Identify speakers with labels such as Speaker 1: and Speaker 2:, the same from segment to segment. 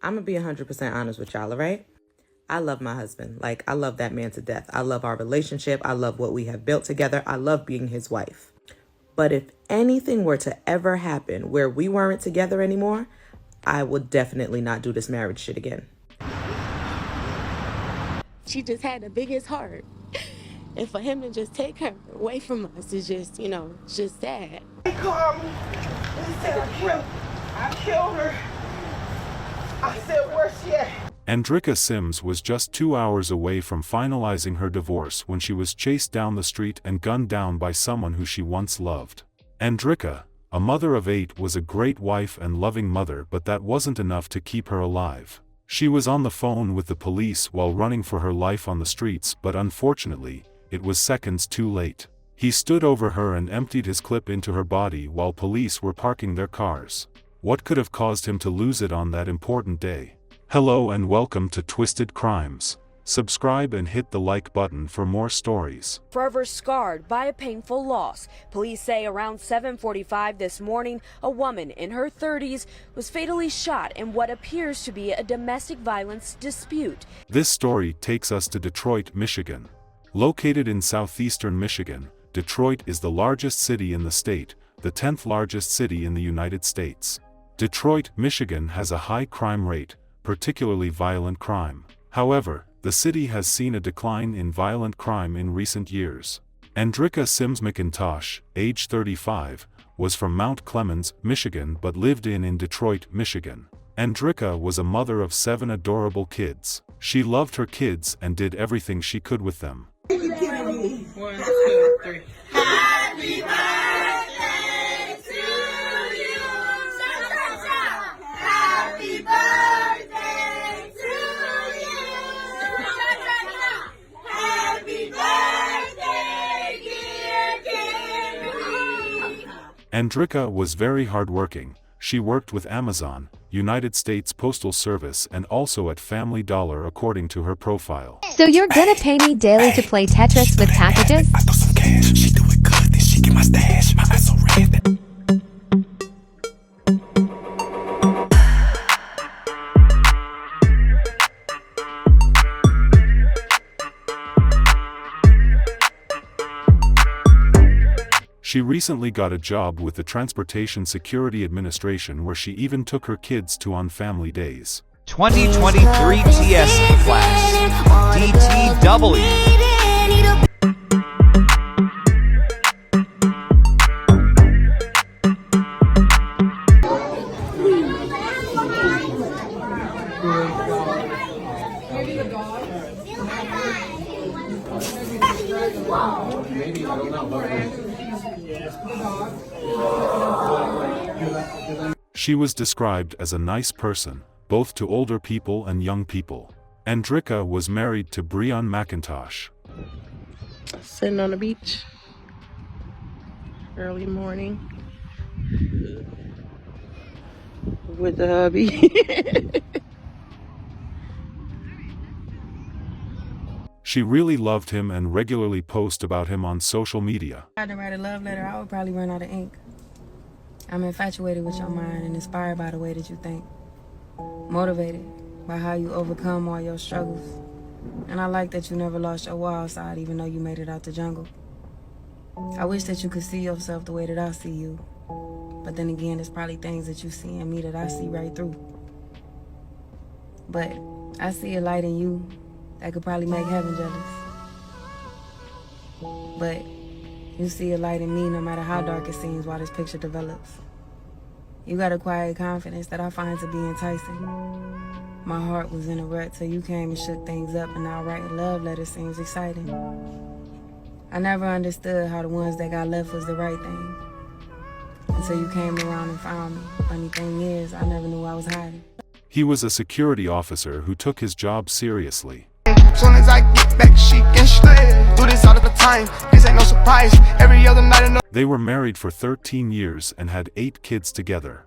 Speaker 1: I'm gonna be 100% honest with y'all, all right? I love my husband. Like, I love that man to death. I love our relationship. I love what we have built together. I love being his wife. But if anything were to ever happen where we weren't together anymore, I would definitely not do this marriage shit again.
Speaker 2: She just had the biggest heart. And for him to just take her away from us is just, it's just sad.
Speaker 3: He called me and said I killed her. I said, where's she at?
Speaker 4: Andricka Sims was just 2 hours away from finalizing her divorce when she was chased down the street and gunned down by someone who she once loved. Andricka, a mother of 8, was a great wife and loving mother, but that wasn't enough to keep her alive. She was on the phone with the police while running for her life on the streets, but unfortunately, it was seconds too late. He stood over her and emptied his clip into her body while police were parking their cars. What could have caused him to lose it on that important day? Hello and welcome to Twisted Crimes. Subscribe and hit the like button for more stories.
Speaker 5: Forever scarred by a painful loss. Police say around 7:45 this morning, a woman in her 30s was fatally shot in what appears to be a domestic violence dispute.
Speaker 4: This story takes us to Detroit, Michigan. Located in southeastern Michigan, Detroit is the largest city in the state, the 10th largest city in the United States. Detroit, Michigan has a high crime rate, particularly violent crime. However, the city has seen a decline in violent crime in recent years. Andricka Sims McIntosh, age 35, was from Mount Clemens, Michigan but lived in Detroit, Michigan. Andricka was a mother of 7 adorable kids. She loved her kids and did everything she could with them.
Speaker 3: 1, 2, 3. Happy birthday to you. Happy birthday to you. Happy birthday, dear Kimberly.
Speaker 4: Andricka was very hardworking. She worked with Amazon, United States Postal Service and also at Family Dollar according to her profile.
Speaker 6: So you're gonna pay me daily to play Tetris with packages?
Speaker 7: I throw some cash, she do it good, then she get my stash. My eyes so red.
Speaker 4: She recently got a job with the Transportation Security Administration where she even took her kids to on family days.
Speaker 8: 2023 TSC class, DTW.
Speaker 4: She was described as a nice person, both to older people and young people. Andricka was married to Brion McIntosh.
Speaker 3: Sitting on the beach. Early morning. With the hubby.
Speaker 4: She really loved him and regularly posted about him on social media.
Speaker 9: If I had to write a love letter, I would probably run out of ink. I'm infatuated with your mind and inspired by the way that you think. Motivated by how you overcome all your struggles. And I like that you never lost your wild side even though you made it out the jungle. I wish that you could see yourself the way that I see you. But then again, there's probably things that you see in me that I see right through. But I see a light in you that could probably make heaven jealous. But you see a light in me no matter how dark it seems while this picture develops. You got a quiet confidence that I find to be enticing. My heart was in a rut, so you came and shook things up, and now writing love letters seems exciting. I never understood how the ones that got left was the right thing. Until you came around and found me. Funny thing is, I never knew I was hiding.
Speaker 4: He was a security officer who took his job seriously.
Speaker 7: Soon as I get back, she can slip. Do this all of the time, this ain't no surprise. Every other night I know.
Speaker 4: They were married for 13 years and had 8 kids together.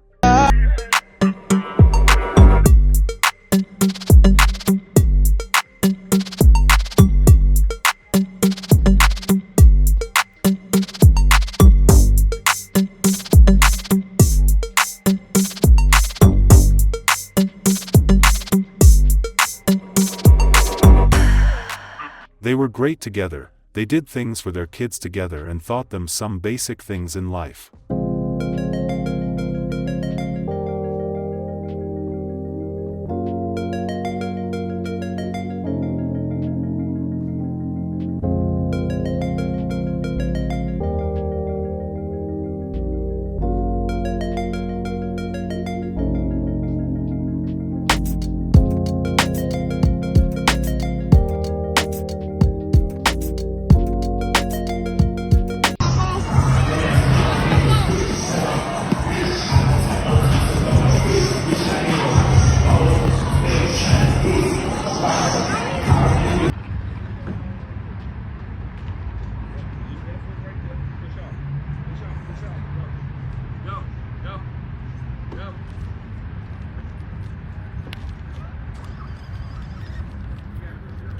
Speaker 4: They were great together, they did things for their kids together and taught them some basic things in life.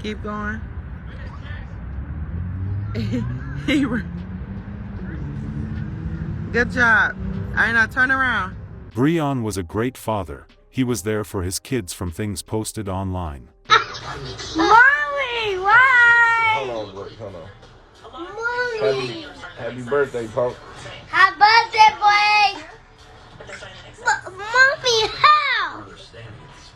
Speaker 3: Keep going. Good job. I not turn around.
Speaker 4: Brion was a great father. He was there for his kids from things posted online.
Speaker 10: Mommy, why?
Speaker 11: Hold on. Mommy. Happy birthday, Pope.
Speaker 10: Happy birthday, boy. Mommy, how?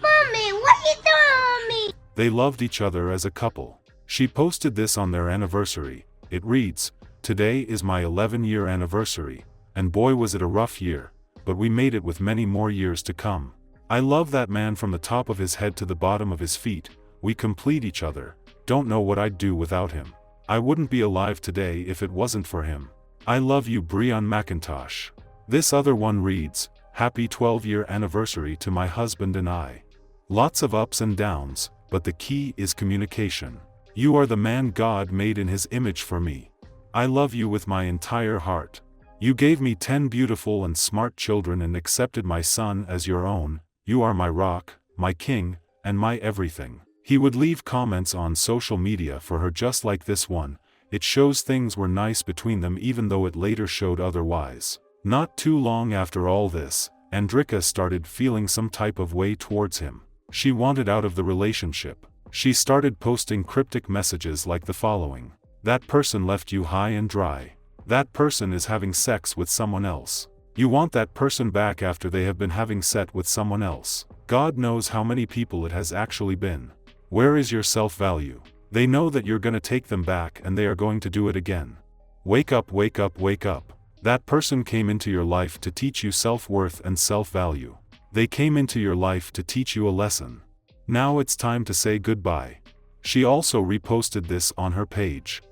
Speaker 10: Mommy, what are you doing with me?
Speaker 4: They loved each other as a couple. She posted this on their anniversary. It reads, "Today is my 11-year anniversary, and boy was it a rough year, but we made it with many more years to come. I love that man from the top of his head to the bottom of his feet. We complete each other. Don't know what I'd do without him. I wouldn't be alive today if it wasn't for him. I love you, Brion McIntosh." This other one reads, "Happy 12-year anniversary to my husband and I. Lots of ups and downs, but the key is communication. You are the man God made in his image for me. I love you with my entire heart. You gave me 10 beautiful and smart children and accepted my son as your own. You are my rock, my king, and my everything." He would leave comments on social media for her just like this one. It shows things were nice between them even though it later showed otherwise. Not too long after all this, Andricka started feeling some type of way towards him. She wanted out of the relationship. She started posting cryptic messages like the following. "That person left you high and dry. That person is having sex with someone else. You want that person back after they have been having sex with someone else. God knows how many people it has actually been. Where is your self-value? They know that you're gonna take them back and they are going to do it again. Wake up, wake up, wake up. That person came into your life to teach you self-worth and self-value. They came into your life to teach you a lesson. Now it's time to say goodbye." She also reposted this on her page.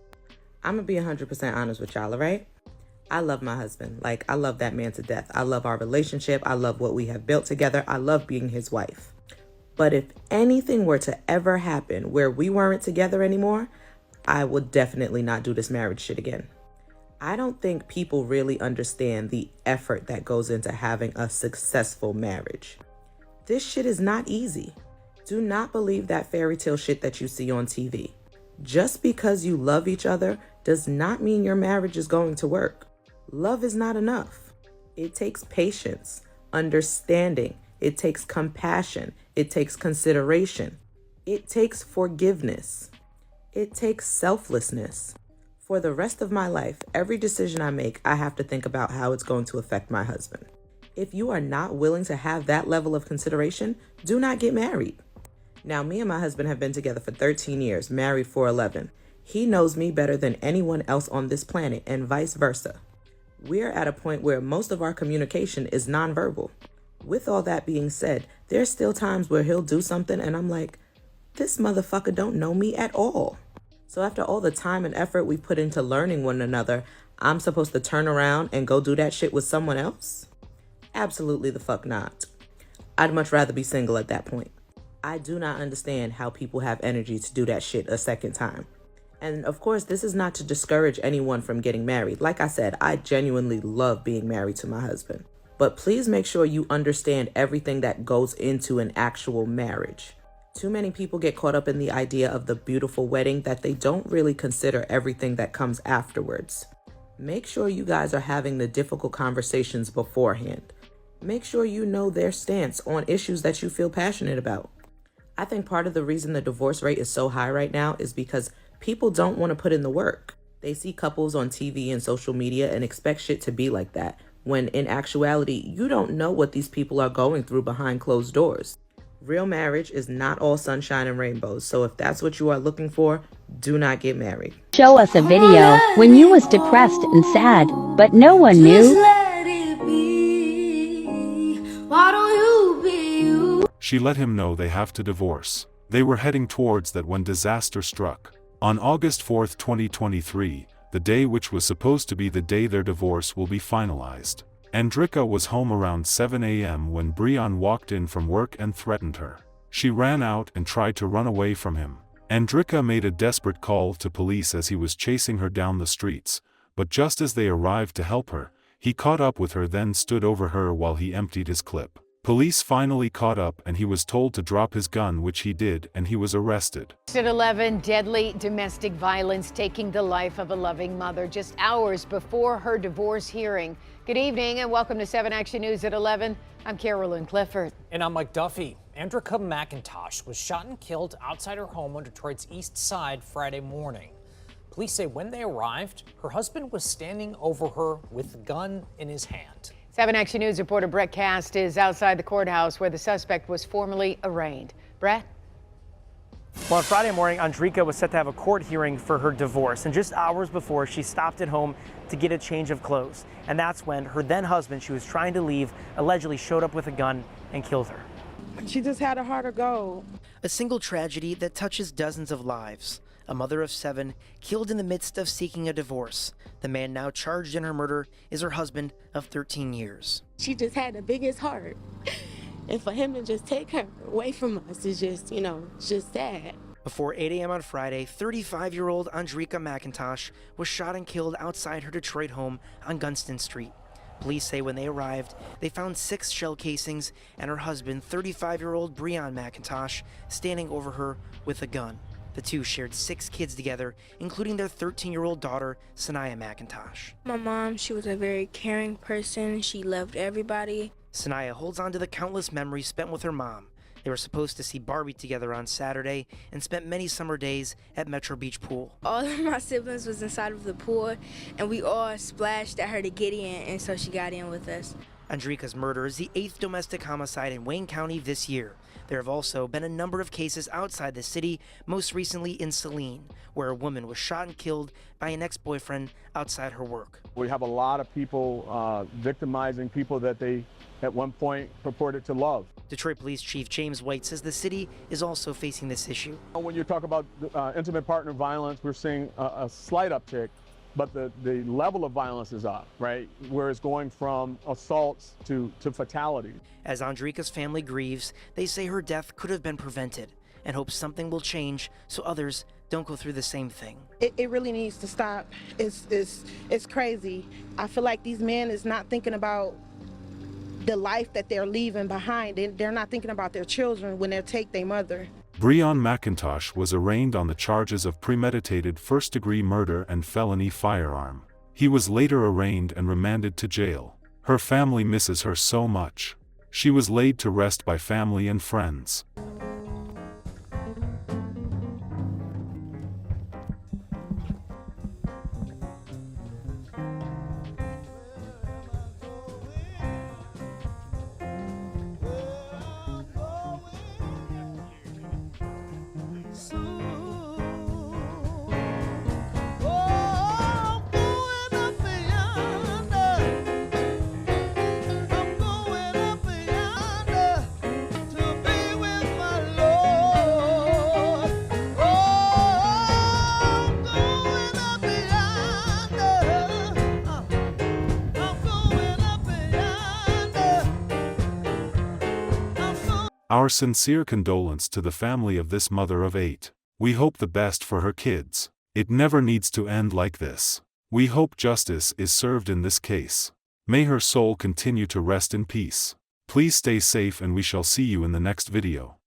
Speaker 1: I'm gonna be 100% honest with y'all, alright? I love my husband. Like, I love that man to death. I love our relationship. I love what we have built together. I love being his wife. But if anything were to ever happen where we weren't together anymore, I would definitely not do this marriage shit again. I don't think people really understand the effort that goes into having a successful marriage. This shit is not easy. Do not believe that fairy tale shit that you see on TV. Just because you love each other does not mean your marriage is going to work. Love is not enough. It takes patience, understanding. It takes compassion. It takes consideration. It takes forgiveness. It takes selflessness. For the rest of my life, every decision I make, I have to think about how it's going to affect my husband. If you are not willing to have that level of consideration, do not get married. Now, me and my husband have been together for 13 years, married for 11. He knows me better than anyone else on this planet, and vice versa. We're at a point where most of our communication is nonverbal. With all that being said, there's still times where he'll do something and I'm like, this motherfucker don't know me at all. So after all the time and effort we put into learning one another, I'm supposed to turn around and go do that shit with someone else? Absolutely the fuck not. I'd much rather be single at that point. I do not understand how people have energy to do that shit a second time. And of course, this is not to discourage anyone from getting married. Like I said, I genuinely love being married to my husband. But please make sure you understand everything that goes into an actual marriage. Too many people get caught up in the idea of the beautiful wedding that they don't really consider everything that comes afterwards. Make sure you guys are having the difficult conversations beforehand. Make sure you know their stance on issues that you feel passionate about. I think part of the reason the divorce rate is so high right now is because People don't want to put in the work. They see couples on TV and social media and expect shit to be like that, when in actuality, you don't know what these people are going through behind closed doors. Real marriage is not all sunshine and rainbows, so if that's what you are looking for, do not get married.
Speaker 12: Show us a video when you was depressed and sad, but no one knew.
Speaker 10: Why don't you be you?
Speaker 4: She let him know they have to divorce. They were heading towards that when disaster struck. On August 4, 2023, the day which was supposed to be the day their divorce will be finalized. Andricka was home around 7 a.m. when Brion walked in from work and threatened her. She ran out and tried to run away from him. Andricka made a desperate call to police as he was chasing her down the streets, but just as they arrived to help her, he caught up with her, then stood over her while he emptied his clip. Police finally caught up and he was told to drop his gun, which he did, and he was arrested.
Speaker 13: At 11, deadly domestic violence taking the life of a loving mother just hours before her divorce hearing. Good evening and welcome to 7 Action News at 11. I'm Carolyn Clifford.
Speaker 14: And I'm Mike Duffy. Andricka McIntosh was shot and killed outside her home on Detroit's East Side Friday morning. Police say when they arrived, her husband was standing over her with a gun in his hand.
Speaker 13: 7 Action News reporter Brett Cast is outside the courthouse where the suspect was formally arraigned. Brett?
Speaker 15: Well, on Friday morning, Andricka was set to have a court hearing for her divorce, and just hours before, she stopped at home to get a change of clothes. And that's when her then husband, she was trying to leave, allegedly showed up with a gun and killed her.
Speaker 3: She just had a heart of gold.
Speaker 16: A single tragedy that touches dozens of lives. A mother of 7 killed in the midst of seeking a divorce. The man now charged in her murder is her husband of 13 years.
Speaker 2: She just had the biggest heart. And for him to just take her away from us is just, it's just sad.
Speaker 16: Before 8 a.m. on Friday, 35-year-old Andricka McIntosh was shot and killed outside her Detroit home on Gunston Street. Police say when they arrived, they found 6 shell casings and her husband, 35-year-old Brion McIntosh, standing over her with a gun. The two shared 6 kids together, including their 13-year-old daughter, Sanaya McIntosh.
Speaker 17: My mom, she was a very caring person. She loved everybody.
Speaker 16: Sanaya holds on to the countless memories spent with her mom. They were supposed to see Barbie together on Saturday and spent many summer days at Metro Beach Pool.
Speaker 17: All of my siblings was inside of the pool, and we all splashed at her to get in, and so she got in with us.
Speaker 16: Andricka's murder is the 8th domestic homicide in Wayne County this year. There have also been a number of cases outside the city, most recently in Saline, where a woman was shot and killed by an ex-boyfriend outside her work.
Speaker 18: We have a lot of people victimizing people that they at one point purported to love.
Speaker 16: Detroit Police Chief James White says the city is also facing this issue.
Speaker 18: When you talk about intimate partner violence, we're seeing a slight uptick, but the level of violence is up, right? Where it's going from assaults to fatality.
Speaker 16: As Andricka's family grieves, they say her death could have been prevented and hope something will change so others don't go through the same thing.
Speaker 3: It really needs to stop. It's crazy. I feel like these men is not thinking about the life that they're leaving behind. They're not thinking about their children when they take their mother.
Speaker 4: Brion McIntosh was arraigned on the charges of premeditated first-degree murder and felony firearm. He was later arraigned and remanded to jail. Her family misses her so much. She was laid to rest by family and friends. Our sincere condolence to the family of this mother of 8. We hope the best for her kids. It never needs to end like this. We hope justice is served in this case. May her soul continue to rest in peace. Please stay safe and we shall see you in the next video.